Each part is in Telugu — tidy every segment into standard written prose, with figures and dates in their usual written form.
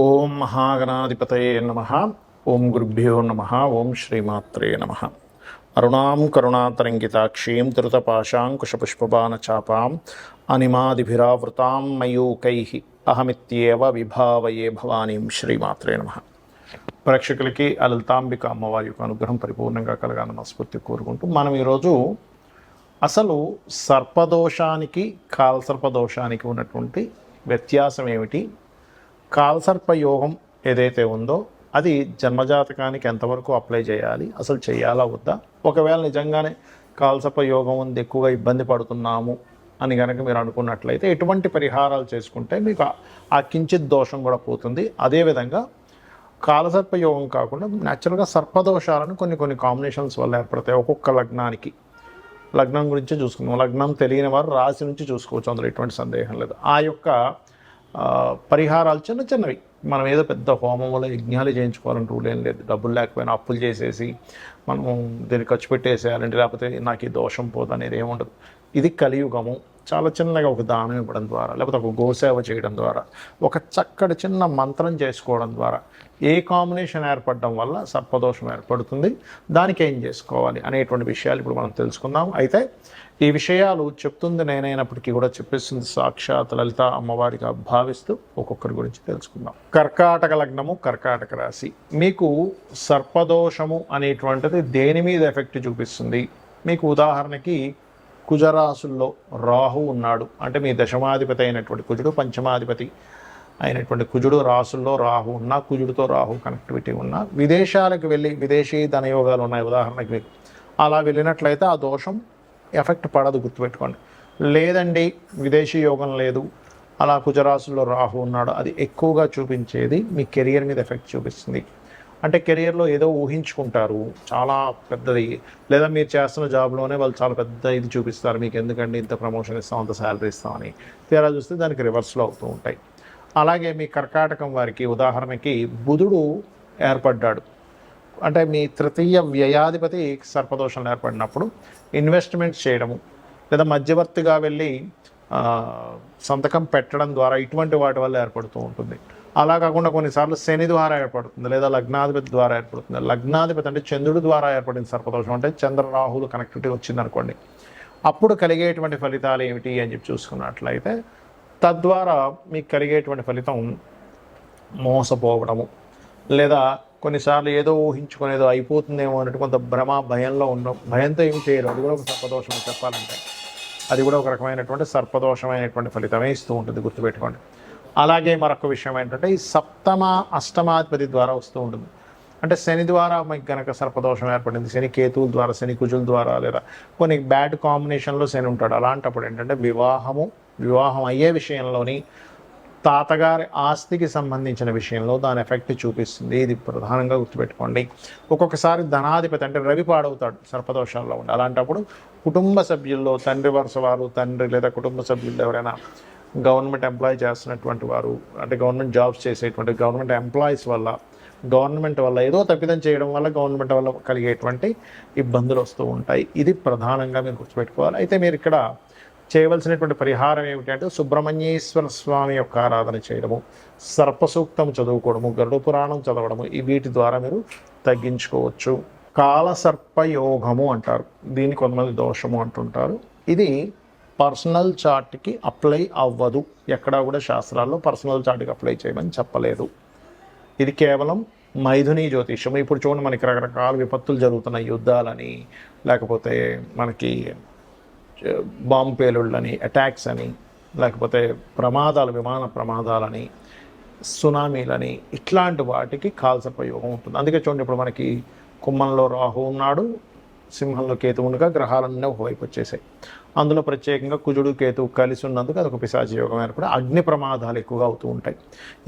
ఓం మహాగణాధిపతయే నమః. ఓం గురుభ్యో నమః. ఓం శ్రీమాత్రే నమః. అరుణాం కరుణాతరంగితాక్షీం ధృతపాశాంకుశపుష్పబాణచాపాం అనిమాదిభిరావృతాం మయూకైః అహమిత్యేవ విభావయే భవానీం. శ్రీమాత్రే నమః. ప్రేక్షకులకి లలితాంబిక అమ్మవారి యొక్క అనుగ్రహం పరిపూర్ణంగా కలగాలని మనస్ఫూర్తి కోరుకుంటూ మనం ఈరోజు అసలు సర్పదోషానికి కాలసర్పదోషానికి ఉన్నటువంటి వ్యత్యాసం ఏమిటి, కాలసర్ప యోగం ఏదైతే ఉందో అది జన్మజాతకానికి ఎంతవరకు అప్లై చేయాలి, అసలు చేయాలా వద్దా, ఒకవేళ నిజంగానే కాలసర్ప యోగం ఉంది ఎక్కువగా ఇబ్బంది పడుతున్నాము అని కనుక మీరు అనుకున్నట్లయితే ఎటువంటి పరిహారాలు చేసుకుంటే మీకు ఆ కించిత్ దోషం కూడా పోతుంది. అదేవిధంగా కాలసర్ప యోగం కాకుండా న్యాచురల్గా సర్పదోషాలను కొన్ని కాంబినేషన్స్ వల్ల ఏర్పడతాయి. ఒక్కొక్క లగ్నానికి లగ్నం గురించి చూసుకుందాం. లగ్నం తెలియని వారు రాశి నుంచి చూసుకోవచ్చు, అందులో ఎటువంటి సందేహం లేదు. ఆ యొక్క పరిహారాలు చిన్నవి, మనం ఏదో పెద్ద హోమంలో యజ్ఞాలు చేయించుకోవాలని రూల్ ఏం లేదు. డబ్బులు లేకపోయినా అప్పులు చేసేసి మనం దీన్ని ఖర్చు పెట్టేసేయాలంటే లేకపోతే నాకు ఈ దోషం పోదు అనేది ఏముండదు. ఇది కలియుగము. చాలా చిన్నగా ఒక దానం ఇవ్వడం ద్వారా, లేకపోతే ఒక గోసేవ చేయడం ద్వారా, ఒక చక్కటి చిన్న మంత్రం చేసుకోవడం ద్వారా ఏ కాంబినేషన్ ఏర్పడడం వల్ల సర్పదోషం ఏర్పడుతుంది, దానికి ఏం చేసుకోవాలి అనేటువంటి విషయాలు ఇప్పుడు మనం తెలుసుకుందాం. అయితే ఈ విషయాలు చెప్తుంది నేనైనప్పటికీ కూడా చెప్పేస్తుంది సాక్షాత్ లలిత అమ్మవారిగా భావిస్తూ ఒక్కొక్కరి గురించి తెలుసుకుందాం. కర్కాటక లగ్నము, కర్కాటక రాశి. మీకు సర్పదోషము అనేటువంటిది దేని మీద ఎఫెక్ట్ చూపిస్తుంది? మీకు ఉదాహరణకి కుజరాశుల్లో రాహు ఉన్నాడు అంటే మీ దశమాధిపతి అయినటువంటి కుజుడు, పంచమాధిపతి అయినటువంటి కుజుడు రాశుల్లో రాహు ఉన్నా, కుజుడితో రాహు కనెక్టివిటీ ఉన్నా, విదేశాలకు వెళ్ళి విదేశీ ధనయోగాలు ఉన్నాయి ఉదాహరణకి మీకు, అలా వెళ్ళినట్లయితే ఆ దోషం ఎఫెక్ట్ పడదు, గుర్తుపెట్టుకోండి. లేదండి విదేశీ యోగం లేదు, అలా కుజరాశుల్లో రాహు ఉన్నాడు, అది ఎక్కువగా చూపించేది మీ కెరియర్ మీద ఎఫెక్ట్ చూపిస్తుంది. అంటే కెరియర్లో ఏదో ఊహించుకుంటారు చాలా పెద్దది, లేదా మీరు చేస్తున్న జాబ్లోనే వాళ్ళు చాలా పెద్ద ఇది చూపిస్తారు, మీకు ఎందుకండి ఇంత ప్రమోషన్ ఇస్తాం, అంత శాలరీ ఇస్తామని. తీరా చూస్తే దానికి రివర్స్లో అవుతూ ఉంటాయి. అలాగే మీ కర్కాటకం వారికి ఉదాహరణకి బుధుడు ఏర్పడ్డాడు అంటే మీ తృతీయ వ్యయాధిపతి సర్పదోషం ఏర్పడినప్పుడు ఇన్వెస్ట్మెంట్స్ చేయడము, లేదా మధ్యవర్తిగా వెళ్ళి సంతకం పెట్టడం ద్వారా ఇటువంటి వాటి వల్ల ఏర్పడుతూ ఉంటుంది. అలా కాకుండా కొన్నిసార్లు శని ద్వారా ఏర్పడుతుంది, లేదా లగ్నాధిపతి ద్వారా ఏర్పడుతుంది. లగ్నాధిపతి అంటే చంద్రుడి ద్వారా ఏర్పడింది సర్పదోషం, అంటే చంద్ర రాహులు కనెక్టివిటీ వచ్చిందనుకోండి, అప్పుడు కలిగేటువంటి ఫలితాలు ఏమిటి అని చెప్పి చూసుకున్నట్లయితే తద్వారా మీకు కలిగేటువంటి ఫలితం మోసపోవడము, లేదా కొన్నిసార్లు ఏదో ఊహించుకునేదో అయిపోతుందేమో అన్నట్టు కొంత భ్రమ భయంలో ఉండడం. భయంతో ఏమి చేయరు, అది కూడా ఒక సర్పదోషం చెప్పాలంటే, అది కూడా ఒక రకమైనటువంటి సర్పదోషమైనటువంటి ఫలితమే ఇస్తూ ఉంటుంది, గుర్తుపెట్టుకోండి. అలాగే మరొక విషయం ఏంటంటే ఈ సప్తమ అష్టమాధిపతి ద్వారా వస్తూ ఉంటుంది. అంటే శని ద్వారా మీకు కనుక సర్పదోషం ఏర్పడింది, శని కేతువుల ద్వారా, శని కుజుల ద్వారా, లేదా కొన్ని బ్యాడ్ కాంబినేషన్లో శని ఉంటాడు. అలాంటప్పుడు ఏంటంటే వివాహం అయ్యే విషయంలోని తాతగారి ఆస్తికి సంబంధించిన విషయంలో దాని ఎఫెక్ట్ చూపిస్తుంది. ఇది ప్రధానంగా గుర్తుపెట్టుకోండి. ఒక్కొక్కసారి ధనాధిపతి అంటే రవి పాడవుతాడు సర్పదోషాల్లో ఉండి. అలాంటప్పుడు కుటుంబ సభ్యుల్లో తండ్రి వరుస వారు, తండ్రి లేదా కుటుంబ సభ్యుల్లో ఎవరైనా గవర్నమెంట్ ఎంప్లాయీ చేస్తున్నటువంటి వారు, అంటే గవర్నమెంట్ జాబ్స్ చేసేటువంటి గవర్నమెంట్ ఎంప్లాయీస్ వల్ల, గవర్నమెంట్ వల్ల ఏదో తప్పిదం చేయడం వల్ల గవర్నమెంట్ వల్ల కలిగేటువంటి ఇబ్బందులు వస్తూ ఉంటాయి. ఇది ప్రధానంగా మీరు గుర్తుపెట్టుకోవాలి. అయితే మీరు ఇక్కడ చేయవలసినటువంటి పరిహారం ఏమిటంటే సుబ్రహ్మణ్యేశ్వర స్వామి యొక్క ఆరాధన చేయడము, సర్పసూక్తం చదువుకోవడము, గరుడ పురాణం చదవడము, వీటి ద్వారా మీరు తగ్గించుకోవచ్చు. కాలసర్పయోగము అంటారు దీన్ని, కొంతమంది దోషము అంటుంటారు. ఇది పర్సనల్ చార్ట్కి అప్లై అవ్వదు, ఎక్కడా కూడా శాస్త్రాల్లో పర్సనల్ చార్ట్కి అప్లై చేయమని చెప్పలేదు. ఇది కేవలం మైథుని జ్యోతిషం. ఇప్పుడు చూడండి, మనకి రకరకాల విపత్తులు జరుగుతున్నాయి, యుద్ధాలని, లేకపోతే మనకి బాంబు పేలుళ్ళని, అటాక్స్ అని, లేకపోతే ప్రమాదాలు, విమాన ప్రమాదాలని, సునామీలని, ఇట్లాంటి వాటికి కాలసర్పయోగం ఉంటుంది. అందుకే చూడండి, ఇప్పుడు మనకి కుంభంలో రాహు ఉన్నాడు, సింహంలో కేతు ఉండగా గ్రహాలన్నీ ఒకవైపు వచ్చేసాయి. అందులో ప్రత్యేకంగా కుజుడు కేతువు కలిసి ఉన్నందుకు అదొక పిశాచ యోగం ఏర్పడి అగ్ని ప్రమాదాలు ఎక్కువగా అవుతూ ఉంటాయి.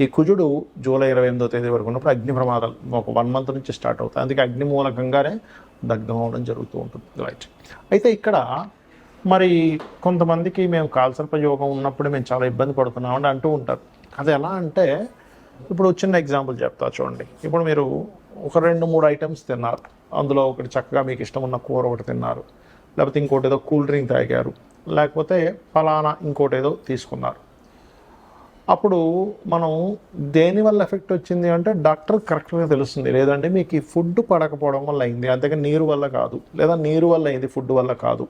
ఈ కుజుడు జూలై 28వ తేదీ వరకు ఉన్నప్పుడు అగ్ని ప్రమాదాలు ఒక 1 మంత్ నుంచి స్టార్ట్ అవుతాయి. అందుకే అగ్ని మూలకంగానే దగ్ధం అవడం జరుగుతూ ఉంటుంది. రైట్. అయితే ఇక్కడ మరి కొంతమందికి మేము కాలసర్ప యోగం ఉన్నప్పుడు మేము చాలా ఇబ్బంది పడుతున్నామని అంటూ ఉంటారు. అది ఎలా అంటే, ఇప్పుడు చిన్న ఎగ్జాంపుల్ చెప్తా చూడండి. ఇప్పుడు మీరు ఒక 2-3 ఐటమ్స్ తిన్నారు, అందులో ఒకటి చక్కగా మీకు ఇష్టం ఉన్న కూర ఒకటి తిన్నారు, లేకపోతే ఇంకోటి ఏదో కూల్ డ్రింక్ తాగారు, లేకపోతే ఫలానా ఇంకోటి ఏదో తీసుకున్నారు. అప్పుడు మనం దేనివల్ల ఎఫెక్ట్ వచ్చింది అంటే డాక్టర్ కరెక్ట్గా తెలుస్తుంది. లేదంటే మీకు ఈ ఫుడ్ పడకపోవడం వల్ల అయింది, అంతేకాని నీరు వల్ల కాదు, లేదా నీరు వల్ల అయింది ఫుడ్ వల్ల కాదు.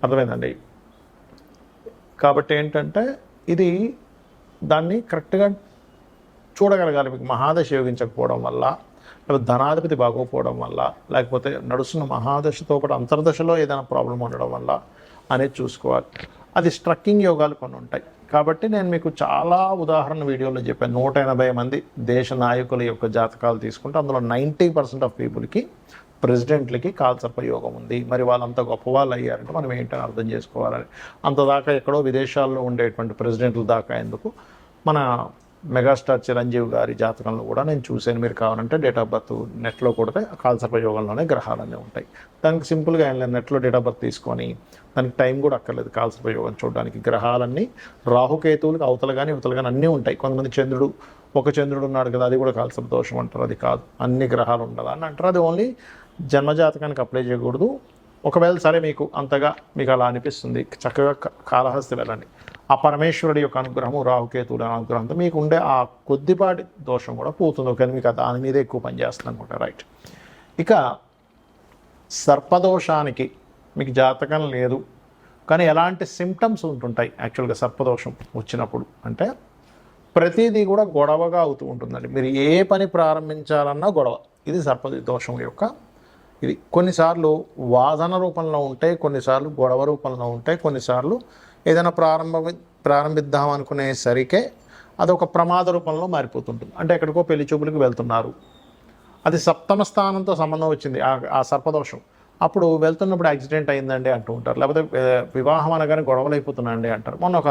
అర్థమైందండి? కాబట్టి ఏంటంటే ఇది దాన్ని కరెక్ట్గా చూడగలగాలి. మీకు మహాదశ యోగించకపోవడం వల్ల, లేకపోతే ధనాధిపతి బాగోకపోవడం వల్ల, లేకపోతే నడుస్తున్న మహాదశతో పాటు అంతర్దశలో ఏదైనా ప్రాబ్లం ఉండడం వల్ల అనేది చూసుకోవాలి. అది స్ట్రక్కింగ్ యోగాలు కొన్ని ఉంటాయి. కాబట్టి నేను మీకు చాలా ఉదాహరణ వీడియోలో చెప్పాను. 180 మంది దేశ నాయకుల యొక్క జాతకాలు తీసుకుంటే అందులో 90% ఆఫ్ పీపుల్కి, ప్రెసిడెంట్లకి కాలసర్ప యోగం ఉంది. మరి వాళ్ళంత గొప్ప వాళ్ళు అయ్యారంటే మనం ఏంటని అర్థం చేసుకోవాలని. అంతదాకా ఎక్కడో విదేశాల్లో ఉండేటువంటి ప్రెసిడెంట్ల దాకా ఎందుకు, మన మెగాస్టార్ చిరంజీవి గారి జాతకంలో కూడా నేను చూశాను. మీరు కావాలంటే డేట్ ఆఫ్ బర్త్ నెట్లో కొడితే కాలసర్ప యోగంలోనే గ్రహాలన్నీ ఉంటాయి. దానికి సింపుల్గా ఆయన నెట్లో డేట్ ఆఫ్ బర్త్ తీసుకొని, దానికి టైం కూడా అక్కర్లేదు కాలసర్ప యోగం చూడడానికి. గ్రహాలన్నీ రాహుకేతువులకు అవతల కానీ ఇవతలు కానీ అన్నీ ఉంటాయి. కొంతమంది ఒక చంద్రుడు ఉన్నాడు కదా, అది కూడా కాలసర్ప దోషం అంటారు. అది కాదు, అన్ని గ్రహాలు ఉండాలని అంటారు. అది ఓన్లీ జన్మజాతకానికి అప్లై చేయకూడదు. ఒకవేళ సరే మీకు అంతగా మీకు అలా అనిపిస్తుంది, చక్కగా కాళహస్తి వెళ్ళండి. ఆ పరమేశ్వరుడి యొక్క అనుగ్రహము, రాహుకేతువుల అనుగ్రహంతో మీకు ఉండే ఆ కొద్దిపాటి దోషం కూడా పోతుంది. ఒకవేళ మీకు దాని మీద ఎక్కువ పనిచేస్తుంది అనుకుంటా. రైట్. ఇక సర్పదోషానికి మీకు జాతకం లేదు కానీ ఎలాంటి సిమ్టమ్స్ ఉంటుంటాయి యాక్చువల్గా సర్పదోషం వచ్చినప్పుడు అంటే ప్రతిదీ కూడా గొడవగా అవుతూ ఉంటుందండి. మీరు ఏ పని ప్రారంభించాలన్నా గొడవ. ఇది సర్పదోషం యొక్క ఇది. కొన్నిసార్లు వాదన రూపంలో ఉంటాయి, కొన్నిసార్లు గొడవ రూపంలో ఉంటాయి, కొన్నిసార్లు ఏదైనా ప్రారంభిద్దాం అనుకునేసరికే అదొక ప్రమాద రూపంలో మారిపోతుంటుంది. అంటే ఎక్కడికో పెళ్లి చూపులకు వెళ్తున్నారు, అది సప్తమ స్థానంతో సంబంధం వచ్చింది ఆ సర్పదోషం. అప్పుడు వెళ్తున్నప్పుడు యాక్సిడెంట్ అయిందండి అంటూ ఉంటారు, లేకపోతే వివాహం అనగానే గొడవలు అయిపోతున్నాయండి అంటారు. మొన్న ఒక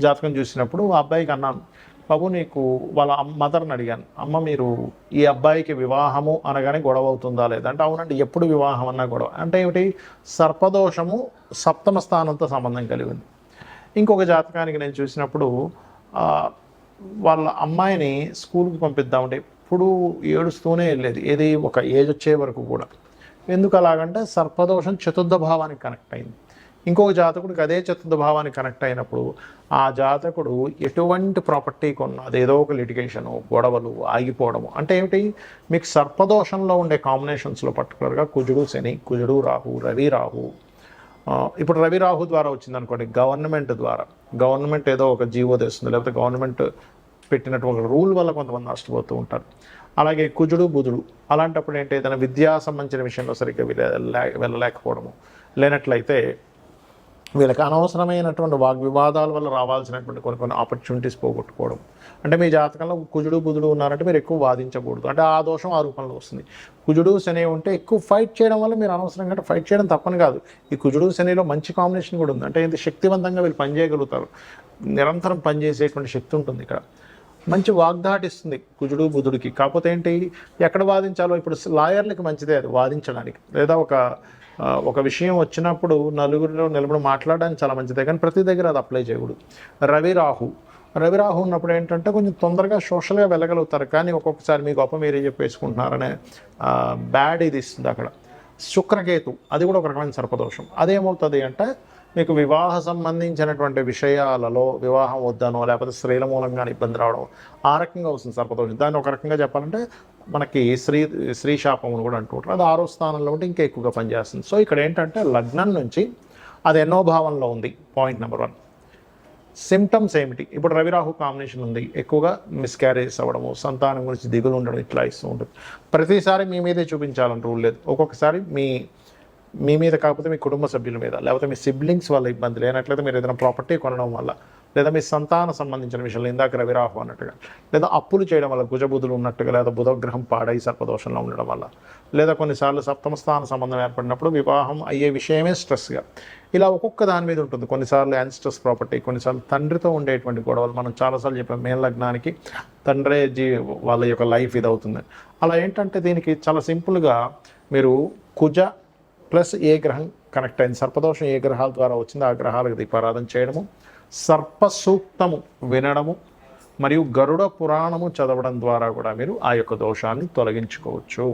జాతకం చూసినప్పుడు ఆ అబ్బాయికి అన్నాను, బాబు నీకు వాళ్ళ మదర్ని అడిగాను, అమ్మ మీరు ఈ అబ్బాయికి వివాహము అనగానే గొడవ అవుతుందా లేదా అంటే అవునండి, ఎప్పుడు వివాహం అన్నా గొడవ. అంటే ఏమిటి, సర్పదోషము సప్తమ స్థానంతో సంబంధం కలిగి ఉంది. ఇంకొక జాతకానికి నేను చూసినప్పుడు వాళ్ళ అమ్మాయిని స్కూల్కి పంపిద్దామంటే ఎప్పుడు ఏడుస్తూనే వెళ్ళేది, ఏది ఒక ఏజ్ వచ్చే వరకు కూడా. ఎందుకు అలాగంటే సర్పదోషం చతుర్థ భావానికి కనెక్ట్ అయింది. ఇంకొక జాతకుడికి అదే చతుర్థ భావానికి కనెక్ట్ అయినప్పుడు ఆ జాతకుడు ఎటువంటి ప్రాపర్టీ కొన్నా అదేదో ఒక లిటిగేషను, గొడవలు, ఆగిపోవడము. అంటే ఏమిటి, మీకు సర్పదోషంలో ఉండే కాంబినేషన్స్లో పర్టికులర్గా కుజుడు శని, కుజుడు రాహు, రవి రాహు. ఇప్పుడు రవి రాహు ద్వారా వచ్చింది అనుకోండి, గవర్నమెంట్ ఏదో ఒక జీవో తెస్తుంది, లేకపోతే గవర్నమెంట్ పెట్టినట్టు ఒక రూల్ వల్ల కొంతమంది నష్టపోతూ ఉంటారు. అలాగే కుజుడు బుధుడు అలాంటప్పుడు ఏంటి, ఏదైనా విద్యా సంబంధించిన విషయంలో సరిగ్గా వెళ్ళలేకపోవడము, లేనట్లయితే వీళ్ళకి అనవసరమైనటువంటి వాగ్వివాదాల వల్ల రావాల్సినటువంటి కొన్ని ఆపర్చునిటీస్ పోగొట్టుకోవడం. అంటే మీ జాతకంలో కుజుడు బుధుడు ఉన్నారంటే మీరు ఎక్కువ వాదించకూడదు, అంటే ఆ దోషం ఆ రూపంలో వస్తుంది. కుజుడు శని ఉంటే ఎక్కువ ఫైట్ చేయడం వల్ల మీరు అనవసరంగా ఫైట్ చేయడం తప్పని కాదు. ఈ కుజుడు శనిలో మంచి కాంబినేషన్ కూడా ఉంది, అంటే ఇంత శక్తివంతంగా వీళ్ళు పనిచేయగలుగుతారు, నిరంతరం పనిచేసేటువంటి శక్తి ఉంటుంది. ఇక్కడ మంచి వాగ్దాటిస్తుంది కుజుడు బుధుడికి. కాకపోతే ఏంటి, ఎక్కడ వాదించాలో ఇప్పుడు లాయర్లకి మంచిదే అది వాదించడానికి, లేదా ఒక విషయం వచ్చినప్పుడు నలుగురిలో నిలబడి మాట్లాడడానికి చాలా మంచిదే, కానీ ప్రతి దగ్గర అది అప్లై చేయకూడదు. రవి రాహు ఉన్నప్పుడు ఏంటంటే కొంచెం తొందరగా సోషల్గా వెళ్ళగలుగుతారు, కానీ ఒక్కొక్కసారి మీ గొప్ప మీరే చెప్పేసుకుంటున్నారనే బ్యాడ్ ఇది ఇస్తుంది అక్కడ. శుక్రకేతు అది కూడా ఒక రకమైన సర్పదోషం. అదేమవుతుంది అంటే మీకు వివాహ సంబంధించినటువంటి విషయాలలో వివాహం వద్దనో లేకపోతే స్త్రీల మూలంగా ఇబ్బంది రావడం ఆ రకంగా వస్తుంది సర్పదోషం. దాన్ని ఒక రకంగా చెప్పాలంటే మనకి స్త్రీ శాపం అని కూడా అంటూ ఉంటారు. అది 6వ స్థానంలో ఉంటే ఇంకా ఎక్కువగా పనిచేస్తుంది. సో ఇక్కడ ఏంటంటే లగ్నం నుంచి అది ఎన్నో భావంలో ఉంది. పాయింట్ నెంబర్ 1, సిమ్టమ్స్ ఏమిటి. ఇప్పుడు రవిరాహు కాంబినేషన్ ఉంది, ఎక్కువగా మిస్క్యారేజ్ అవ్వడము, సంతానం గురించి దిగులు ఉండడం ఇట్లా ఇస్తూ ఉంటుంది. ప్రతిసారి మీ మీదే చూపించాలని రూల్ లేదు. ఒక్కొక్కసారి మీ మీద కాకపోతే మీ కుటుంబ సభ్యుల మీద, లేకపోతే మీ సిబ్లింగ్స్ వల్ల ఇబ్బంది లేనట్లయితే మీరు ఏదైనా ప్రాపర్టీ కొనడం వల్ల, లేదా మీ సంతాన సంబంధించిన విషయంలో ఇందాక రవిరాహు అన్నట్టుగా, లేదా అప్పులు చేయడం వల్ల కుజబుధులు ఉన్నట్టుగా, లేదా బుధగ్రహం పాడై సర్పదోషంలో ఉండడం వల్ల, లేదా కొన్నిసార్లు సప్తమ స్థాన సంబంధం ఏర్పడినప్పుడు వివాహం అయ్యే విషయమే స్ట్రెస్గా, ఇలా ఒక్కొక్క దాని మీద ఉంటుంది. కొన్నిసార్లు యాన్స్ట్రెస్ ప్రాపర్టీ, కొన్నిసార్లు తండ్రితో ఉండేటువంటి గొడవలు. మనం చాలాసార్లు చెప్పాం మేన లగ్నానికి తండ్రే వాళ్ళ యొక్క లైఫ్ ఇది అవుతుంది. అలా ఏంటంటే దీనికి చాలా సింపుల్గా మీరు కుజ ప్లస్ ఏ గ్రహం కనెక్ట్ అయింది, సర్పదోషం ఏ గ్రహాల ద్వారా వచ్చిందో ఆ గ్రహాలకు దీపారాధన చేయడము, సర్ప సూక్తము వినడము మరియు గరుడ పురాణము చదవడం ద్వారా కూడా మీరు ఆ యొక్క దోషాన్ని తొలగించుకోవచ్చు.